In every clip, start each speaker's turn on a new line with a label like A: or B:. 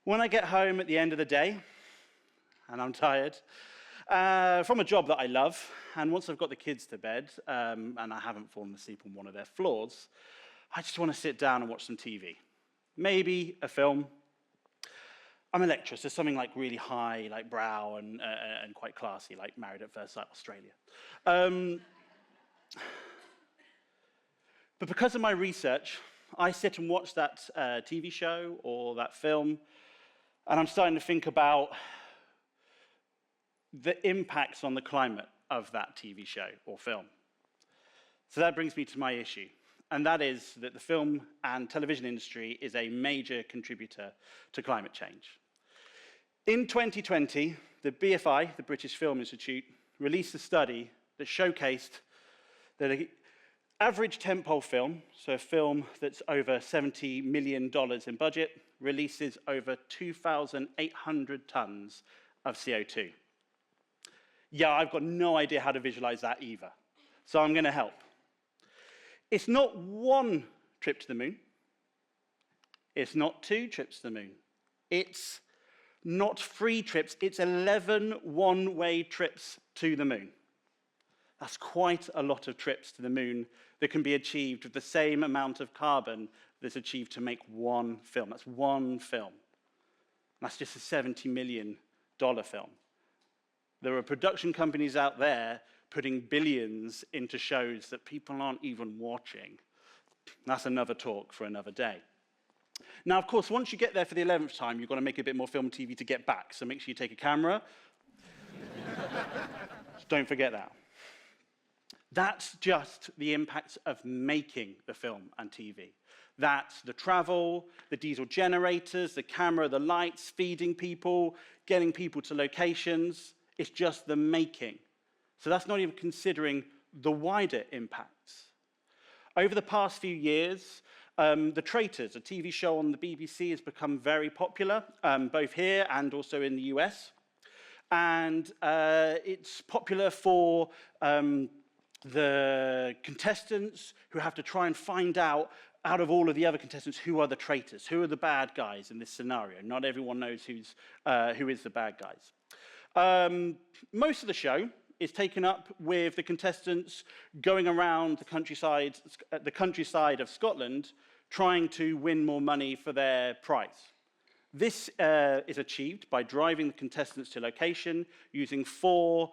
A: When I get home at the end of the day, and I'm tired, from a job that I love, and once I've got the kids to bed, and I haven't fallen asleep on one of their floors, I just want to sit down and watch some TV. Maybe a film. I'm a lecturer, so something like really high, like brow, and quite classy, like Married at First Sight Australia. But because of my research, I sit and watch that TV show or that film, and I'm starting to think about the impacts on the climate of that TV show or film. So that brings me to my issue, and that is that the film and television industry is a major contributor to climate change. In 2020, the BFI, the British Film Institute, released a study that showcased that an average tentpole film, so a film that's over $70 million in budget, releases over 2,800 tons of CO2. Yeah, I've got no idea how to visualize that either, so I'm going to help. It's not one trip to the moon. It's not 2 trips to the moon. It's not 3 trips. It's 11 one-way trips to the moon. That's quite a lot of trips to the moon that can be achieved with the same amount of carbon that's achieved to make one film. That's one film. That's just a $70 million film. There are production companies out there putting billions into shows that people aren't even watching. That's another talk for another day. Now, of course, once you get there for the 11th time, you've got to make a bit more film and TV to get back, so make sure you take a camera. Don't forget that. That's just the impacts of making the film and TV. That's the travel, the diesel generators, the camera, the lights, feeding people, getting people to locations. It's just the making. So that's not even considering the wider impacts. Over the past few years, The Traitors, a TV show on the BBC, has become very popular, both here and also in the US. And it's popular for the contestants who have to try and find out of all of the other contestants, who are the traitors, who are the bad guys in this scenario. Not everyone knows who is the bad guys. Most of the show is taken up with the contestants going around the countryside of Scotland, trying to win more money for their prize. This is achieved by driving the contestants to location using 4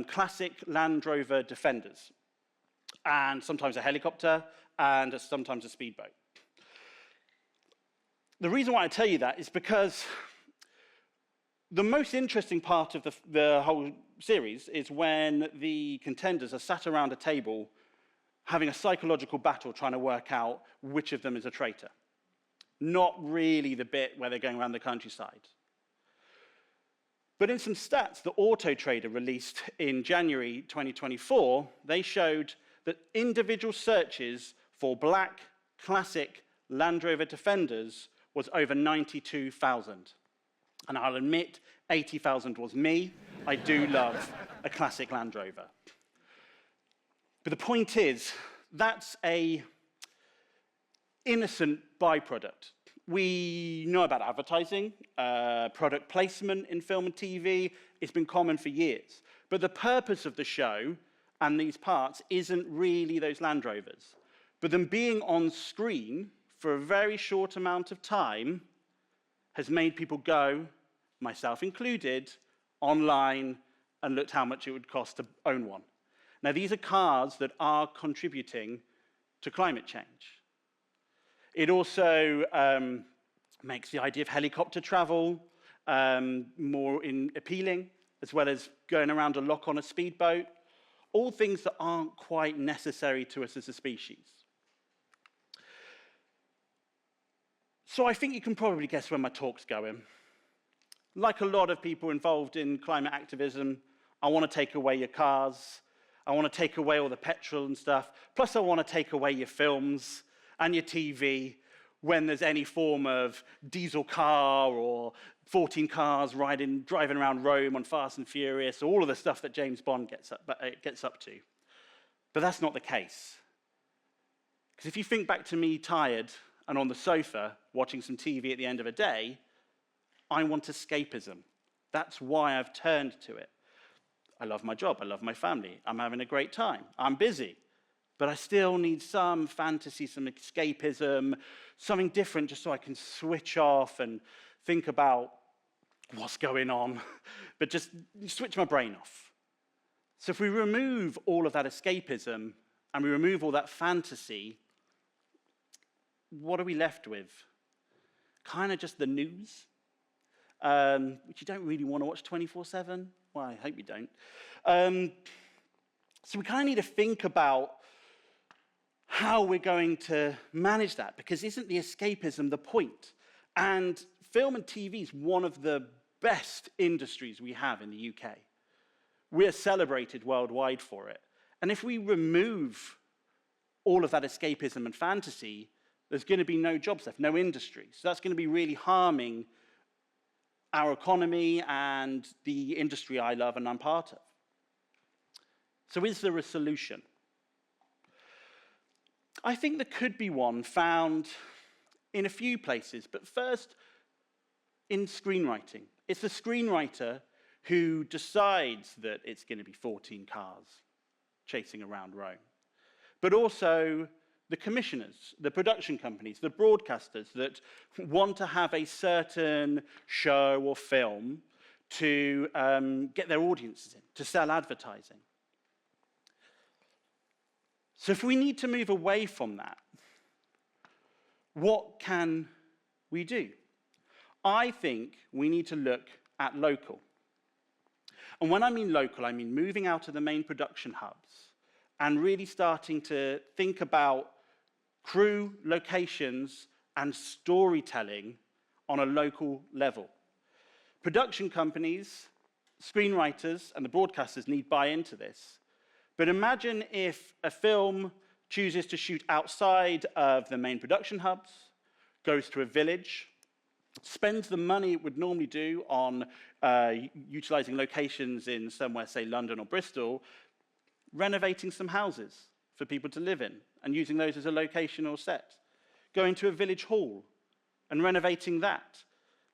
A: classic Land Rover Defenders, and sometimes a helicopter, and sometimes a speedboat. The reason why I tell you that is because the most interesting part of the whole series is when the contenders are sat around a table having a psychological battle trying to work out which of them is a traitor. Not really the bit where they're going around the countryside. But in some stats that Auto Trader released in January 2024, they showed that individual searches for black classic Land Rover Defenders was over 92,000. And I'll admit, 80,000 was me. I do love a classic Land Rover. But the point is, that's an innocent byproduct. We know about advertising, product placement in film and TV. It's been common for years. But the purpose of the show and these parts isn't really those Land Rovers. But them being on screen for a very short amount of time has made people go, myself included, online and looked how much it would cost to own one. Now, these are cars that are contributing to climate change. It also makes the idea of helicopter travel more appealing, as well as going around a lock on a speedboat, all things that aren't quite necessary to us as a species. So I think you can probably guess where my talk's going. Like a lot of people involved in climate activism, I want to take away your cars, I want to take away all the petrol and stuff, plus I want to take away your films and your TV when there's any form of diesel car or 14 cars driving around Rome on Fast and Furious, all of the stuff that James Bond gets up to. But that's not the case. Because if you think back to me tired and on the sofa watching some TV at the end of a day, I want escapism. That's why I've turned to it. I love my job, I love my family, I'm having a great time, I'm busy. But I still need some fantasy, some escapism, something different just so I can switch off and think about what's going on, but just switch my brain off. So if we remove all of that escapism and we remove all that fantasy, what are we left with? Kind of just the news, which you don't really want to watch 24/7. Well, I hope you don't. So we kind of need to think about how we're going to manage that, because isn't the escapism the point? And film and TV is one of the best industries we have in the UK. We're celebrated worldwide for it. And if we remove all of that escapism and fantasy, there's going to be no jobs left, no industry. So that's going to be really harming our economy and the industry I love and I'm part of. So is there a solution? I think there could be one found in a few places, but first in screenwriting. It's the screenwriter who decides that it's going to be 14 cars chasing around Rome, but also the commissioners, the production companies, the broadcasters that want to have a certain show or film to get their audiences in, to sell advertising. So if we need to move away from that, what can we do? I think we need to look at local. And when I mean local, I mean moving out of the main production hubs and really starting to think about crew, locations, and storytelling on a local level. Production companies, screenwriters, and the broadcasters need buy into this. But imagine if a film chooses to shoot outside of the main production hubs, goes to a village, spends the money it would normally do on utilizing locations in somewhere, say London or Bristol, renovating some houses for people to live in and using those as a location or set, going to a village hall and renovating that,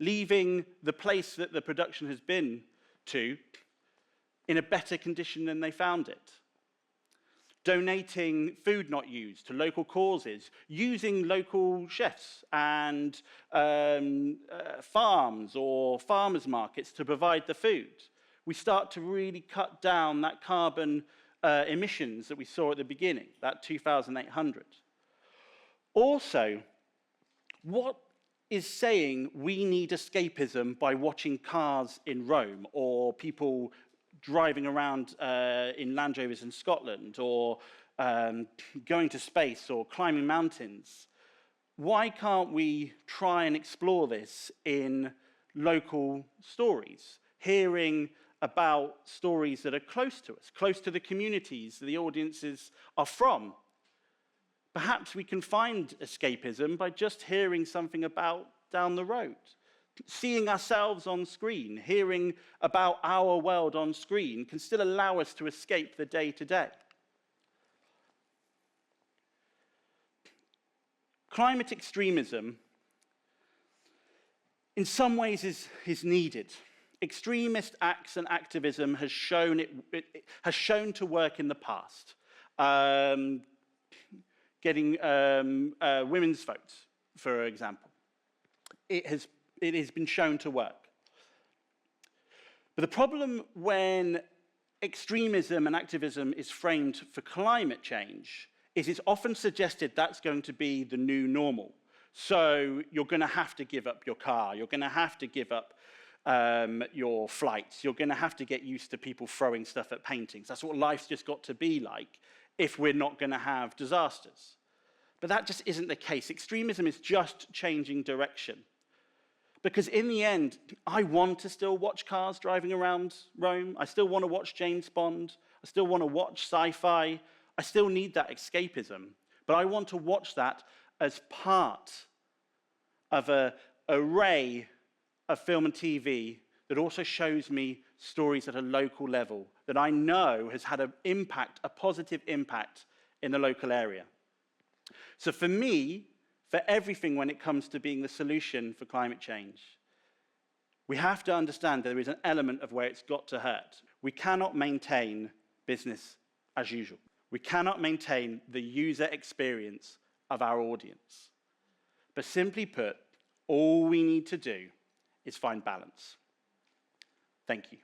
A: leaving the place that the production has been to in a better condition than they found it, donating food not used to local causes, using local chefs and farms or farmers markets to provide the food. We start to really cut down that carbon emissions that we saw at the beginning, that 2,800. Also, what is saying we need escapism by watching cars in Rome or people driving around in Land Rovers in Scotland or going to space or climbing mountains? Why can't we try and explore this in local stories, hearing about stories that are close to us, close to the communities the audiences are from? Perhaps we can find escapism by just hearing something about down the road. Seeing ourselves on screen, hearing about our world on screen can still allow us to escape the day-to-day. Climate extremism, in some ways, is needed. Extremist acts and activism has shown it has shown to work in the past. Getting women's votes, for example. It has been shown to work. But the problem when extremism and activism is framed for climate change is it's often suggested that's going to be the new normal. So you're going to have to give up your car, you're going to have to give up your flights, you're going to have to get used to people throwing stuff at paintings. That's what life's just got to be like if we're not going to have disasters. But that just isn't the case. Extremism is just changing direction. Because in the end, I want to still watch cars driving around Rome. I still want to watch James Bond. I still want to watch sci-fi. I still need that escapism. But I want to watch that as part of an array of film and TV that also shows me stories at a local level that I know has had an impact, a positive impact in the local area. So for me, for everything when it comes to being the solution for climate change, We have to understand there is an element of where it's got to hurt. We cannot maintain business as usual. We cannot maintain the user experience of our audience. But simply put, all we need to do is find balance. Thank you.